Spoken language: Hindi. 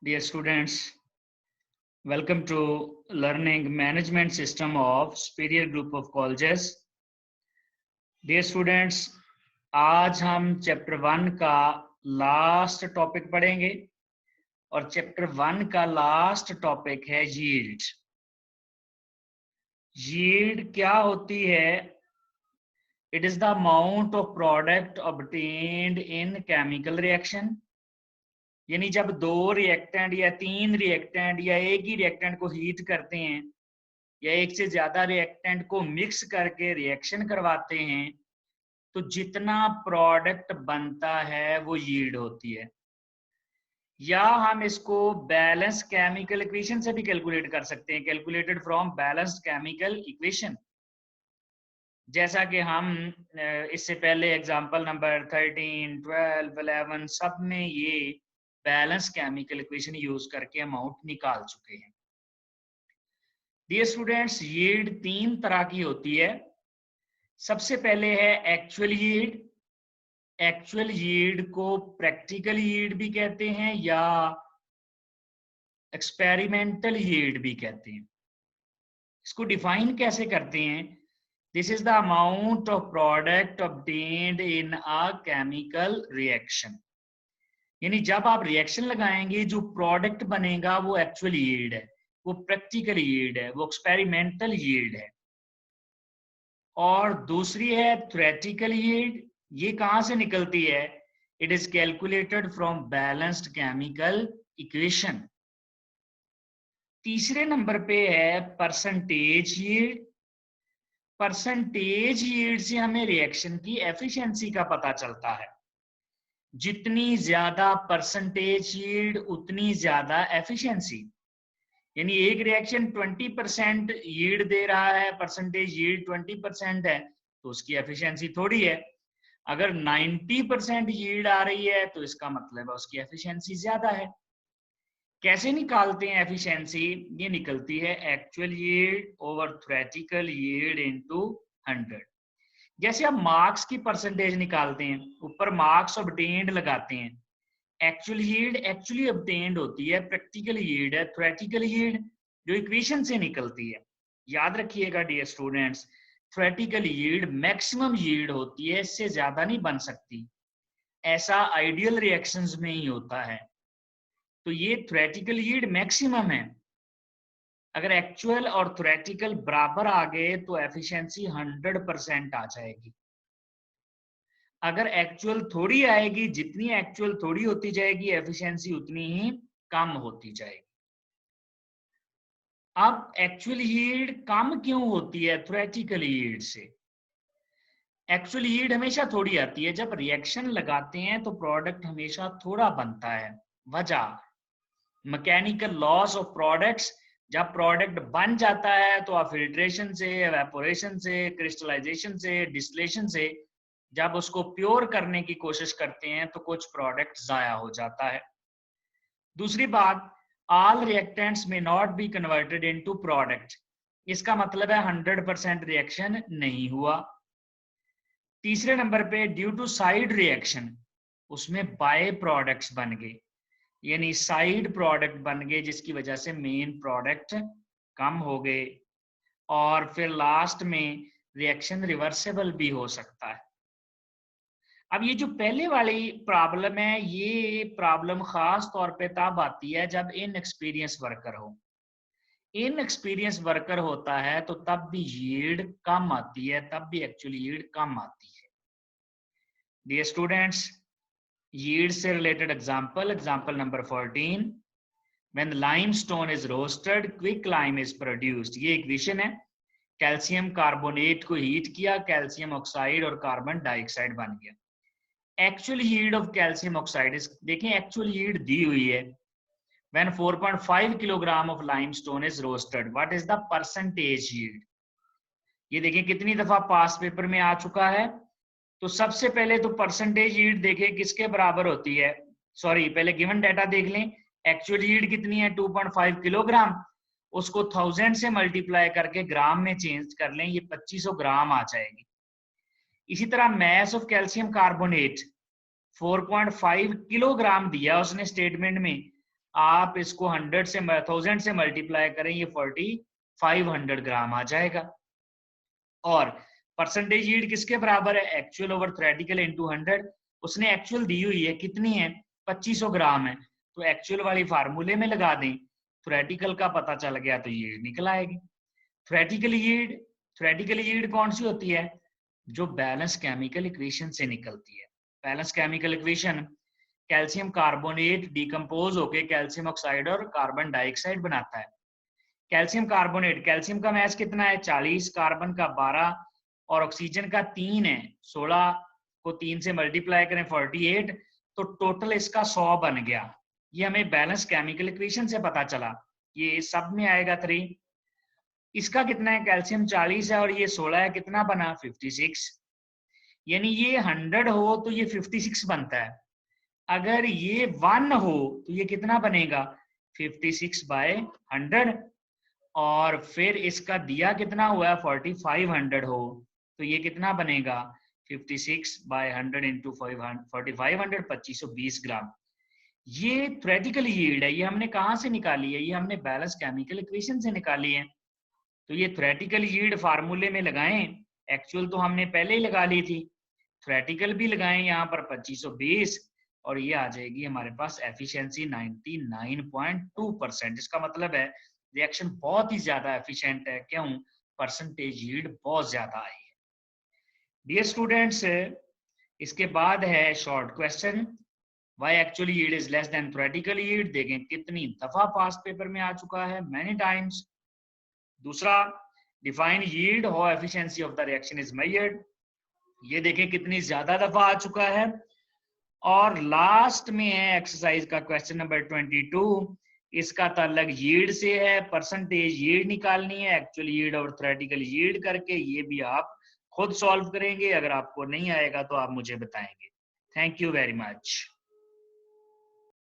Dear students, welcome to Learning Management System of Superior Group of Colleges. Dear students, आज हम चैप्टर 1 का लास्ट टॉपिक पढ़ेंगे और चैप्टर 1 का लास्ट टॉपिक है यील्ड। यील्ड क्या होती है? It is the amount of product obtained in chemical reaction, यानी जब दो रिएक्टेंट या तीन रिएक्टेंट या एक ही रिएक्टेंट को हीट करते हैं या एक से ज्यादा रिएक्टेंट को मिक्स करके रिएक्शन करवाते हैं तो जितना प्रोडक्ट बनता है वो यील्ड होती है। या हम इसको बैलेंस केमिकल इक्वेशन से भी कैलकुलेट कर सकते हैं, calculated from balanced chemical equation. जैसा कि हम इससे पहले एग्जांपल नंबर 13, 12, 11 सब में ये बैलेंस केमिकल इक्वेशन यूज करके अमाउंट निकाल चुके हैं। डियर स्टूडेंट्स, यील्ड तीन तरह की होती है। सबसे पहले है एक्चुअल यील्ड। एक्चुअल यील्ड को प्रैक्टिकल यील्ड भी कहते हैं या एक्सपेरिमेंटल यील्ड भी कहते हैं। इसको डिफाइन कैसे करते हैं? This is the amount of product obtained in a chemical reaction, यानी जब आप रिएक्शन लगाएंगे जो प्रोडक्ट बनेगा वो एक्चुअल यील्ड है, वो प्रैक्टिकल यील्ड है, वो एक्सपेरिमेंटल यील्ड है। और दूसरी है थ्योरेटिकल यील्ड। ये कहां से निकलती है? It is calculated from balanced chemical equation. तीसरे नंबर पे है परसेंटेज यील्ड। परसेंटेज यील्ड से हमें रिएक्शन की एफिशिएंसी का पता चलता है। जितनी ज्यादा परसेंटेज यील्ड उतनी ज्यादा एफिशिएंसी, यानी एक रिएक्शन 20% यील्ड दे रहा है, परसेंटेज यील्ड 20% है तो उसकी एफिशिएंसी थोड़ी है। अगर 90% यील्ड आ रही है तो इसका मतलब है उसकी एफिशिएंसी ज्यादा है। कैसे निकालते हैं एफिशिएंसी? ये निकलती है actual yield over theoretical yield into 100। जैसे आप मार्क्स की परसेंटेज निकालते हैं, ऊपर मार्क्स ऑब्टेन्ड लगाते हैं। एक्चुअल यील्ड एक्चुअली ऑब्टेन्ड होती है, प्रैक्टिकल यील्ड है थ्योरेटिकल यील्ड जो इक्वेशन से निकलती है। याद रखिएगा dear students, theoretical yield maximum yield होती है, इससे ज्यादा नहीं बन सकती। ऐसा आइडियल रिएक्शंस में ही होता है। तो ये थ्योरेटिकल यील्ड मैक्सिमम है। अगर एक्चुअल और थ्योरेटिकल बराबर आ गए तो एफिशिएंसी 100% आ जाएगी। अगर एक्चुअल थोड़ी आएगी, जितनी एक्चुअल थोड़ी होती जाएगी एफिशिएंसी उतनी ही कम होती जाएगी। अब एक्चुअल यील्ड कम क्यों होती है थ्योरेटिकल यील्ड से? एक्चुअल यील्ड हमेशा थोड़ी आती है। जब रिएक्शन लगाते हैं तो प्रोडक्ट हमेशा थोड़ा बनता है। वजह मैकेनिकल लॉस ऑफ प्रोडक्ट्स। जब प्रोडक्ट बन जाता है तो आप फिल्ट्रेशन से, एवेपोरेशन से, क्रिस्टलाइजेशन से, डिस्टिलेशन से जब उसको प्योर करने की कोशिश करते हैं तो कुछ प्रोडक्ट जाया हो जाता है। दूसरी बात, ऑल रिएक्टेंट्स में not be converted into product. इसका मतलब है 100% रिएक्शन नहीं हुआ। तीसरे नंबर पे ड्यू टू साइड रिएक्शन, उसमें बाय प्रोडक्ट्स बन गए, यानी साइड प्रोडक्ट बन गए जिसकी वजह से मेन प्रोडक्ट कम हो गए। और फिर लास्ट में रिएक्शन रिवर्सेबल भी हो सकता है। अब ये जो पहले वाली प्रॉब्लम है, ये प्रॉब्लम खास तौर पे तब आती है जब इनएक्सपीरियंस वर्कर हो। इनएक्सपीरियंस वर्कर होता है तो तब भी यील्ड कम आती है, तब भी एक्चुअली यील्ड कम आती है। डियर स्टूडेंट्स, यील्ड से related example number 14, when limestone is roasted quick lime is produced। ये इक्वेशन है। कैल्शियम कार्बोनेट को हीट किया, कैल्शियम ऑक्साइड और कार्बन डाइऑक्साइड बन गया। Actual yield of calcium oxide, देखें एक्चुअल यील्ड दी हुई है। when 4.5 kilogram of limestone is roasted, what is the percentage yield? ये देखें कितनी दफा पास पेपर में आ चुका है। तो सबसे पहले तो परसेंटेज यील्ड देखें किसके बराबर होती है। सॉरी, पहले गिवन डाटा देख लें। एक्चुअल यील्ड कितनी है? 2.5 किलोग्राम। उसको 1000 से मल्टीप्लाई करके ग्राम में चेंज कर लें, ये 2500 ग्राम आ जाएगी। इसी तरह mass of calcium carbonate 4.5 kilogram दिया उसने स्टेटमेंट में, आप इसको 100 से 1000 से मल्टीप्लाई करें, ये 4500 ग्राम आ जाएगा। और परसेंटेज यील्ड किसके बराबर है? Actual over theoretical into 100। उसने एक्चुअल दी हुई है, कितनी है? 2500 ग्राम है, तो एक्चुअल वाली फार्मूले में लगा दें, थ्योरेटिकल का पता चल गया तो यील्ड निकल आएगी। थ्योरेटिकल यील्ड कौन सी होती है? जो बैलेंस केमिकल इक्वेशन से निकलती है। Balance chemical equation, calcium carbonate decompose होके कैल्शियम ऑक्साइड और कार्बन डाइऑक्साइड बनाता है। कैल्शियम कार्बोनेट, कैल्शियम का मैच कितना है? 40, कार्बन का 12 और ऑक्सीजन का 3 है। 16 को 3 से मल्टीप्लाई करें 48, तो टोटल इसका 100 बन गया। ये हमें बैलेंस केमिकल इक्वेशन से पता चला। ये सब में आएगा 3। इसका कितना है? कैल्शियम 40 है और ये 16 है, कितना बना? 56। यानी ये 100 हो तो ये 56 बनता है। अगर ये 1 हो तो ये कितना बनेगा? 56/100। और फिर इसका दिया कितना हुआ है? 4500 हो तो ये कितना बनेगा? 56/100 इंटू 4500, 2520 ग्राम। ये थ्योरेटिकल यील्ड है। ये हमने कहाँ से निकाली है? ये हमने बैलेंस केमिकल इक्वेशन से निकाली है। तो ये थ्योरेटिकल यील्ड फार्मूले में लगाएं, एक्चुअल तो हमने पहले ही लगा ली थी, थ्योरेटिकल भी लगाएं यहाँ पर 2520, और ये आ जाएगी हमारे पास एफिशिएंसी 99.2%। इसका मतलब है रिएक्शन बहुत ही ज्यादा एफिशिएंट है। क्यों? परसेंटेज यील्ड बहुत ज्यादा आई है। डियर स्टूडेंट्स, इसके बाद है short question, why actual yield is less than theoretical yield. देखें कितनी दफा पास्ट पेपर में आ चुका है, मैनी टाइम्स। दूसरा, define yield, how efficiency of the reaction is measured. ये देखें कितनी ज्यादा दफा आ चुका है। और लास्ट में है एक्सरसाइज का क्वेश्चन नंबर 22। इसका ताल्लुक यील्ड से है, परसेंटेज यील्ड निकालनी है, एक्चुअल यील्ड और थ्योरेटिकल यील्ड करके। ये भी आप खुद सॉल्व करेंगे, अगर आपको नहीं आएगा तो आप मुझे बताएंगे। Thank you very much.